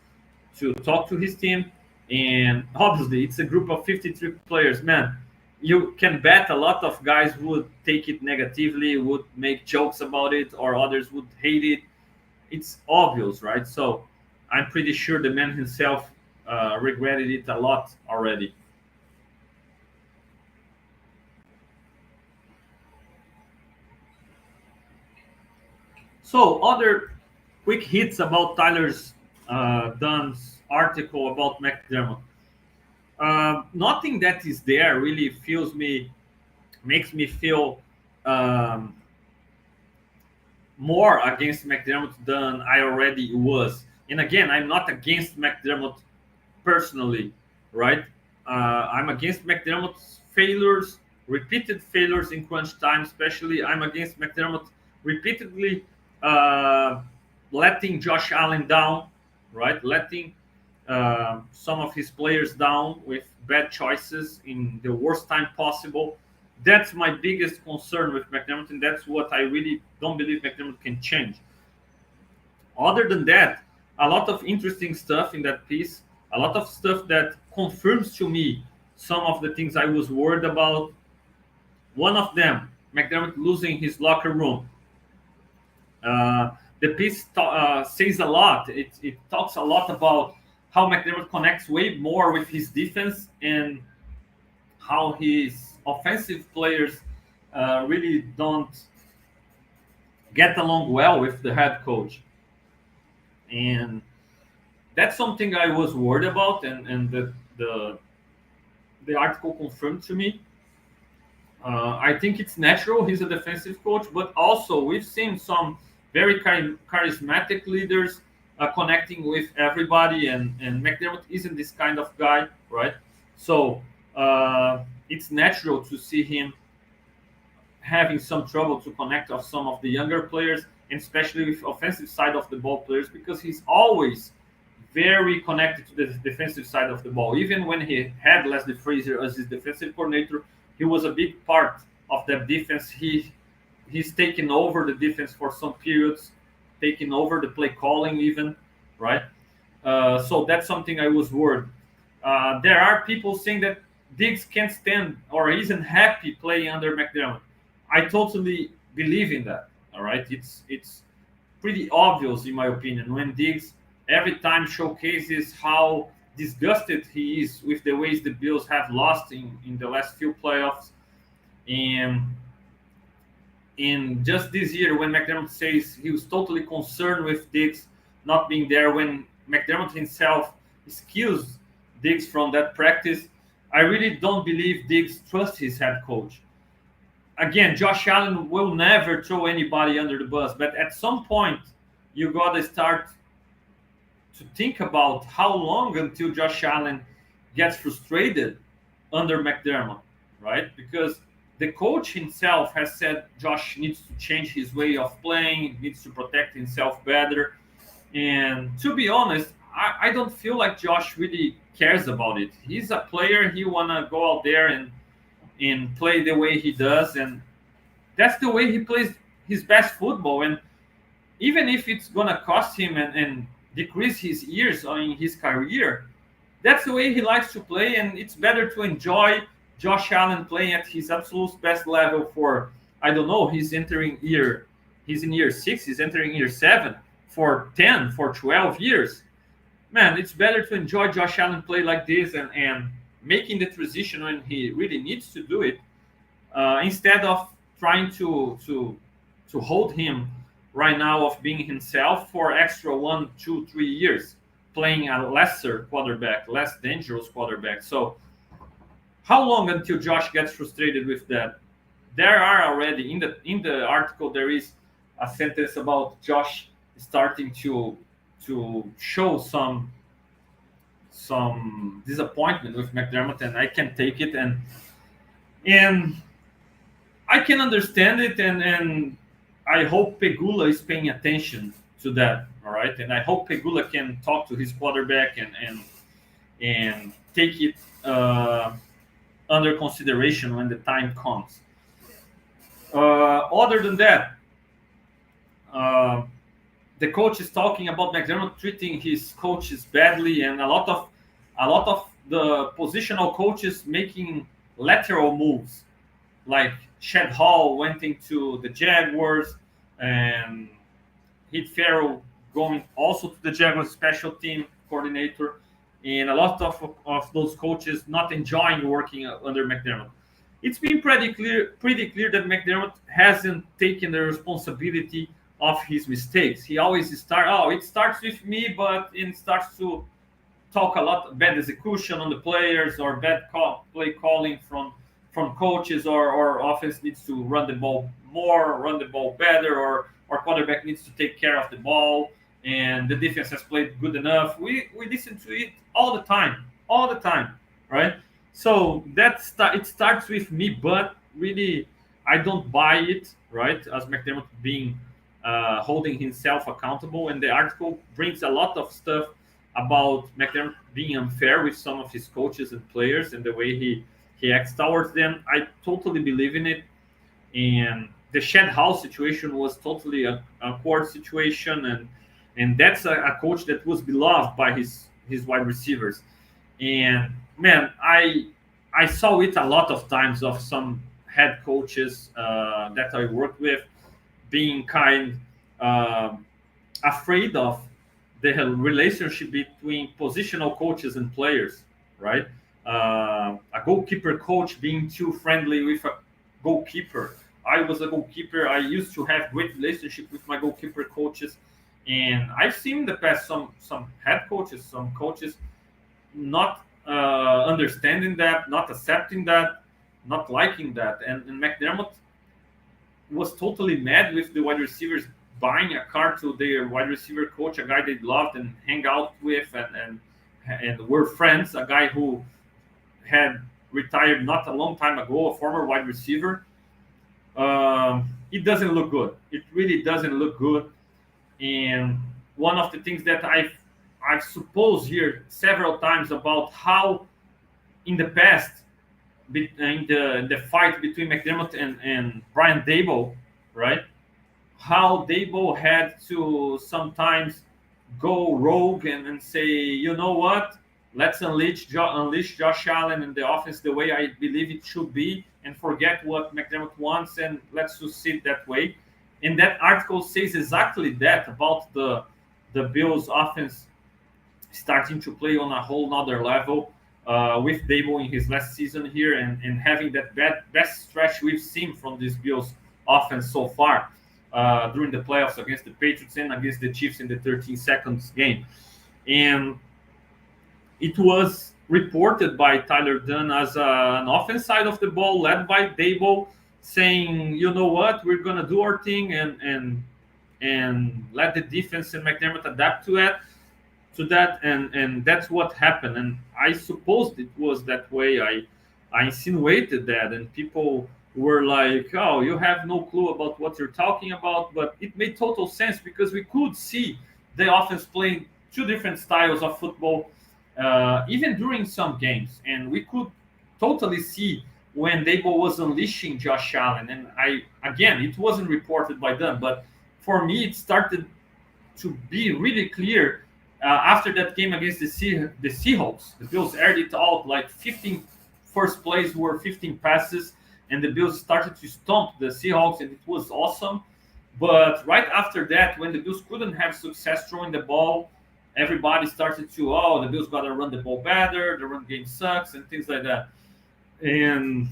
talk to his team, and obviously it's a group of 53 players. Man, you can bet a lot of guys would take it negatively, would make jokes about it, or others would hate it. It's obvious, right? So I'm pretty sure the man himself regretted it a lot already. So other quick hits about Tyler's Dunne's article about McDermott. Nothing that is there really makes me feel more against McDermott than I already was. And again, I'm not against McDermott personally, right? I'm against McDermott's failures, repeated failures in crunch time, especially. I'm against McDermott repeatedly letting Josh Allen down, right? Letting some of his players down with bad choices in the worst time possible. That's my biggest concern with McDermott, and that's what I really don't believe McDermott can change. Other than that, a lot of interesting stuff in that piece, a lot of stuff that confirms to me some of the things I was worried about. One of them, McDermott losing his locker room. The piece says a lot. It talks a lot about how McDermott connects way more with his defense and how his offensive players really don't get along well with the head coach. And that's something I was worried about, and the article confirmed to me. I think it's natural. He's a defensive coach, but also we've seen some very charismatic leaders connecting with everybody, and McDermott isn't this kind of guy, right? So it's natural to see him having some trouble to connect with some of the younger players, and especially with offensive side of the ball players, because he's always very connected to the defensive side of the ball. Even when he had Leslie Frazier as his defensive coordinator, he was a big part of that defense. He's taken over the defense for some periods, taking over the play calling even, right? So that's something I was worried. There are people saying that Diggs can't stand or isn't happy playing under McDermott. I totally believe in that. All right, it's pretty obvious in my opinion when Diggs every time showcases how disgusted he is with the ways the Bills have lost in the last few playoffs. And in just this year, when McDermott says he was totally concerned with Diggs not being there, when McDermott himself excused Diggs from that practice, I really don't believe Diggs trusts his head coach. again, Josh Allen will never throw anybody under the bus, but at some point, you got to start to think about how long until Josh Allen gets frustrated under McDermott, right? Because the coach himself has said Josh needs to change his way of playing, needs to protect himself better. And to be honest, I don't feel like Josh really cares about it. He's a player. He want to go out there and play the way he does. And that's the way he plays his best football. And even if it's going to cost him and decrease his years in his career, that's the way he likes to play. And it's better to enjoy Josh Allen playing at his absolute best level for, I don't know, he's in year 6, he's entering year 7, for 10, for 12 years. Man, it's better to enjoy Josh Allen play like this and making the transition when he really needs to do it, instead of trying to hold him right now of being himself for extra 1, 2, 3 years, playing a lesser quarterback, less dangerous quarterback. So how long until Josh gets frustrated with that? There are already in the article, there is a sentence about Josh starting to show some disappointment with McDermott, and I can take it, and I can understand it, and I hope Pegula is paying attention to that. All right, and I hope Pegula can talk to his quarterback and take it under consideration when the time comes. Other than that, the coach is talking about McDermott treating his coaches badly, and a lot of the positional coaches making lateral moves, like Shed Hall went into the Jaguars, and Heath Farrell going also to the Jaguars special team coordinator, and a lot of those coaches not enjoying working under McDermott. It's been pretty clear that McDermott hasn't taken the responsibility of his mistakes. He always it starts with me, but it starts to talk a lot bad execution on the players or bad play calling from coaches, or offense needs to run the ball more, run the ball better, or quarterback needs to take care of the ball, and the defense has played good enough. We listen to it all the time, right? So it starts with me, but really I don't buy it, right? As McDermott being holding himself accountable, and the article brings a lot of stuff about McDermott being unfair with some of his coaches and players and the way he acts towards them. I totally believe in it, and the Shed House situation was totally a awkward situation, and that's a coach that was beloved by his wide receivers. And man, I saw it a lot of times of some head coaches that I worked with being afraid of the relationship between positional coaches and players, right? A goalkeeper coach being too friendly with a goalkeeper. I was a goalkeeper. I used to have great relationship with my goalkeeper coaches, and I've seen in the past some head coaches, some coaches not understanding that, not accepting that, not liking that, and McDermott was totally mad with the wide receivers buying a car to their wide receiver coach, a guy they loved and hang out with and were friends, a guy who had retired not a long time ago, a former wide receiver. It doesn't look good. It really doesn't look good. And one of the things that I've supposed here several times about how in the past, in the fight between McDermott and Brian Daboll, right? How Daboll had to sometimes go rogue and say, you know what? Let's unleash Josh Allen and the offense the way I believe it should be, and forget what McDermott wants, and let's succeed that way. And that article says exactly that about the Bills offense starting to play on a whole nother level with Daboll in his last season here, and having that best stretch we've seen from this Bills offense so far during the playoffs against the Patriots and against the Chiefs in the 13 seconds game. And it was reported by Tyler Dunne as an offense side of the ball led by Daboll, saying, you know what, we're gonna do our thing and let the defense and McDermott adapt to that, and that's what happened. And I supposed it was that way. I insinuated that, and people were like, "Oh, you have no clue about what you're talking about." But it made total sense because we could see the offense playing two different styles of football, even during some games, and we could totally see when Dable was unleashing Josh Allen. And again, it wasn't reported by them, but for me, it started to be really clear after that game against the Seahawks. The Bills aired it out like 15 first plays were 15 passes, and the Bills started to stomp the Seahawks, and it was awesome. But right after that, when the Bills couldn't have success throwing the ball, everybody started to, the Bills got to run the ball better, the run game sucks, and things like that. And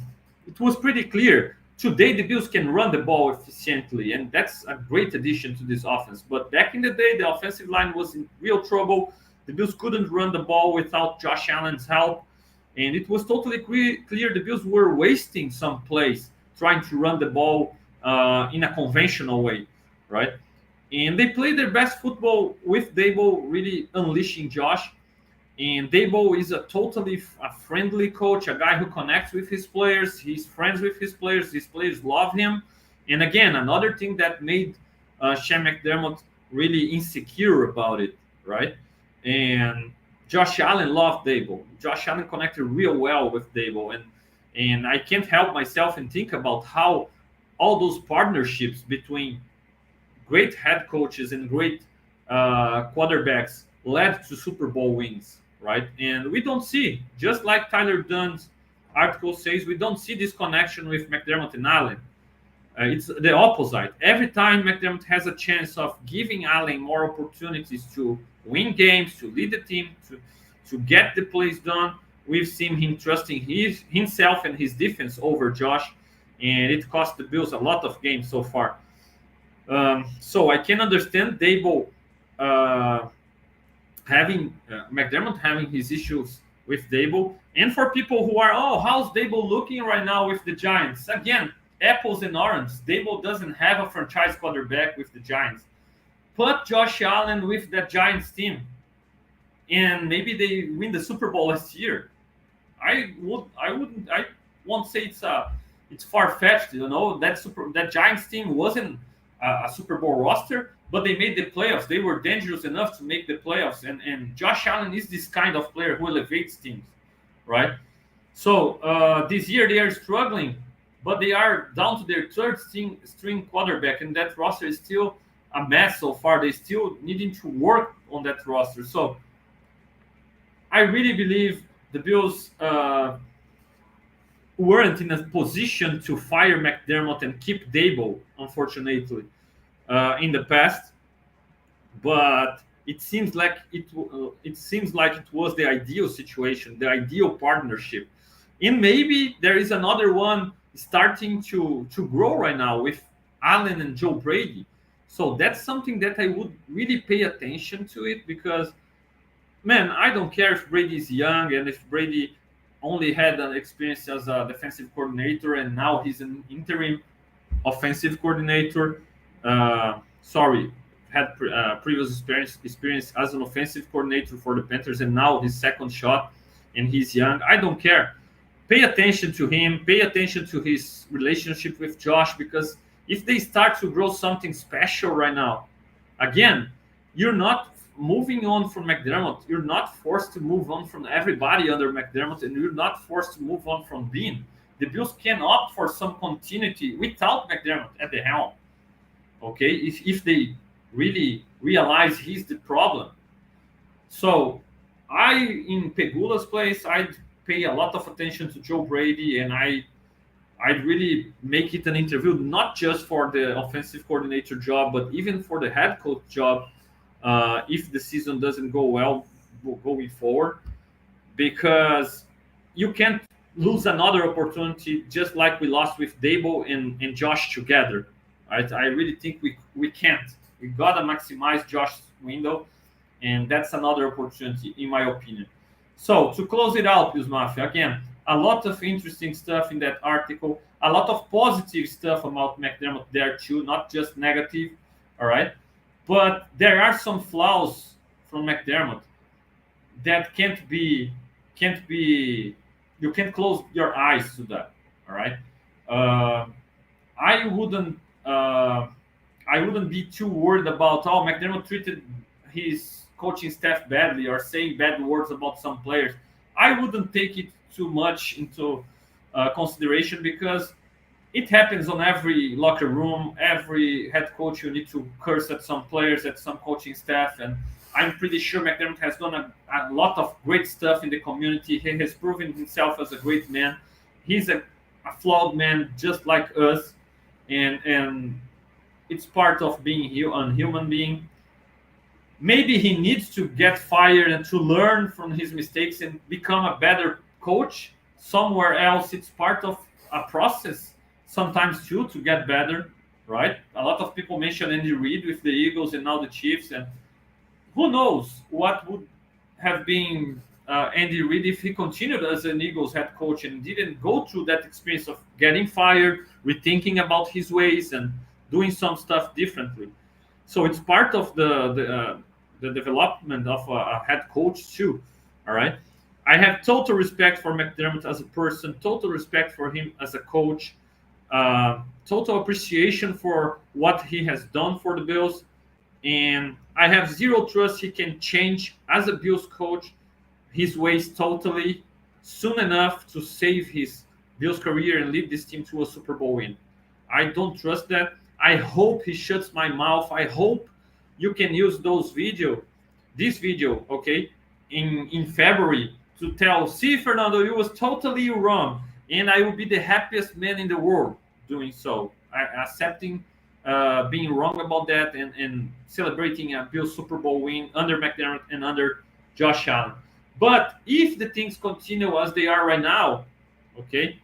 it was pretty clear. Today, the Bills can run the ball efficiently, and that's a great addition to this offense. But back in the day, the offensive line was in real trouble. The Bills couldn't run the ball without Josh Allen's help, and it was totally clear the Bills were wasting some plays trying to run the ball in a conventional way, right? And they played their best football with Dable really unleashing Josh. And Dable is a totally friendly coach, a guy who connects with his players. He's friends with his players. His players love him. And again, another thing that made Sean McDermott really insecure about it, right? And Josh Allen loved Dable. Josh Allen connected real well with Dable. And I can't help myself and think about how all those partnerships between great head coaches and great quarterbacks led to Super Bowl wins, right? And we don't see, just like Tyler Dunne's article says, we don't see this connection with McDermott and Allen. It's the opposite. Every time McDermott has a chance of giving Allen more opportunities to win games, to lead the team, to get the plays done, we've seen him trusting himself and his defense over Josh, and it cost the Bills a lot of games so far. So I can understand Dable McDermott having his issues with Dable, and for people who are, how's Dable looking right now with the Giants? Again, apples and oranges. Dable doesn't have a franchise quarterback with the Giants. Put Josh Allen with that Giants team, and maybe they win the Super Bowl last year. I won't say it's far-fetched, that Giants team wasn't a Super Bowl roster, but they made the playoffs. They were dangerous enough to make the playoffs, and Josh Allen is this kind of player who elevates teams, right? So this year they are struggling, but they are down to their third string quarterback, and that roster is still a mess so far. They still needing to work on that roster. So I really believe the Bills weren't in a position to fire McDermott and keep Dable, unfortunately, in the past. But it seems like it was the ideal situation, the ideal partnership. And maybe there is another one starting to grow right now with Allen and Joe Brady. So that's something that I would really pay attention to it, because, man, I don't care if Brady is young and if Brady only had an experience as a defensive coordinator and now he's an interim offensive coordinator. Had previous experience as an offensive coordinator for the Panthers, and now his second shot, and he's young. I don't care. Pay attention to him. Pay attention to his relationship with Josh, because if they start to grow something special right now, again, you're not moving on from McDermott. You're not forced to move on from everybody under McDermott, and you're not forced to move on from Bean. The Bills can opt for some continuity without McDermott at the helm. Okay, if they really realize he's the problem. So in Pegula's place, I'd pay a lot of attention to Joe Brady, and I'd really make it an interview, not just for the offensive coordinator job, but even for the head coach job, if the season doesn't go well going forward, because you can't lose another opportunity just like we lost with Dable and Josh together. Right? I really think we can't. We got to maximize Josh's window, and that's another opportunity, in my opinion. So to close it out, Bills Mafia, again, a lot of interesting stuff in that article. a lot of positive stuff about McDermott there too, not just negative. All right, but there are some flaws from McDermott that can't be you can't close your eyes to that. All right, uh, I wouldn't uh, I wouldn't be too worried about McDermott treated his coaching staff badly or saying bad words about some players. I wouldn't take it too much into consideration because it happens on every locker room. Every head coach, you need to curse at some players, at some coaching staff, and I'm pretty sure McDermott has done a lot of great stuff in the community. He has proven himself as a great man. He's a flawed man just like us, and it's part of being a human being. Maybe he needs to get fired and to learn from his mistakes and become a better coach somewhere else. It's part of a process sometimes too to get better, right? A lot of people mention Andy Reid with the Eagles and now the Chiefs, and who knows what would have been Andy Reid if he continued as an Eagles head coach and didn't go through that experience of getting fired, rethinking about his ways, and doing some stuff differently. So it's part of the development of a head coach too. All right, I have total respect for McDermott as a person, total respect for him as a coach, total appreciation for what he has done for the Bills, and I have zero trust he can change as a Bills coach his ways totally soon enough to save his Bills career and lead this team to a Super Bowl win. I don't trust that. I hope he shuts my mouth. I hope you can use this video, okay, in February to tell, see, Fernando, you was totally wrong, and I will be the happiest man in the world doing so, accepting being wrong about that and celebrating a Bills Super Bowl win under McDermott and under Josh Allen. But if the things continue as they are right now, okay,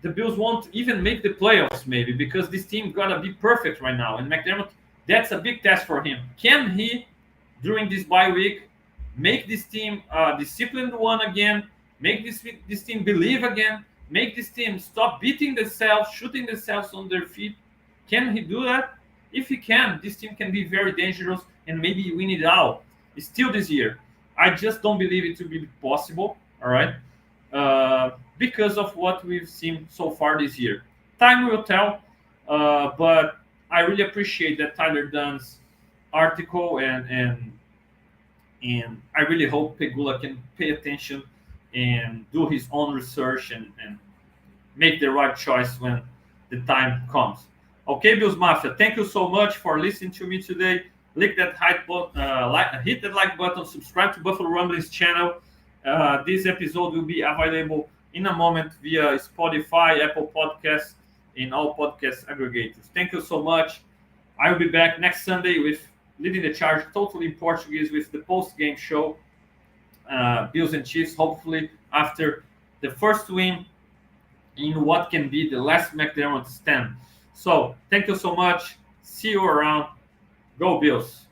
the Bills won't even make the playoffs maybe because this team gotta be perfect right now. And McDermott, that's a big test for him. Can he, during this bye week, make this team a disciplined one again, make this team believe again, make this team stop beating themselves, shooting themselves on their feet? Can he do that? If he can, this team can be very dangerous and maybe win it all still this year. I just don't believe it to be possible, all right? Because of what we've seen so far this year. Time will tell, but I really appreciate that Tyler Dunne's article, and I really hope Pegula can pay attention and do his own research and make the right choice when the time comes. Okay, Bills Mafia, thank you so much for listening to me today. Hit that like button, subscribe to Buffalo Rumblings channel. This episode will be available in a moment via Spotify, Apple Podcasts, and all podcast aggregators. Thank you so much. I will be back next Sunday with Leading the Charge, totally in Portuguese, with the post-game show, Bills and Chiefs, hopefully after the first win in what can be the last McDermott stand. So thank you so much. See you around. Go Bills.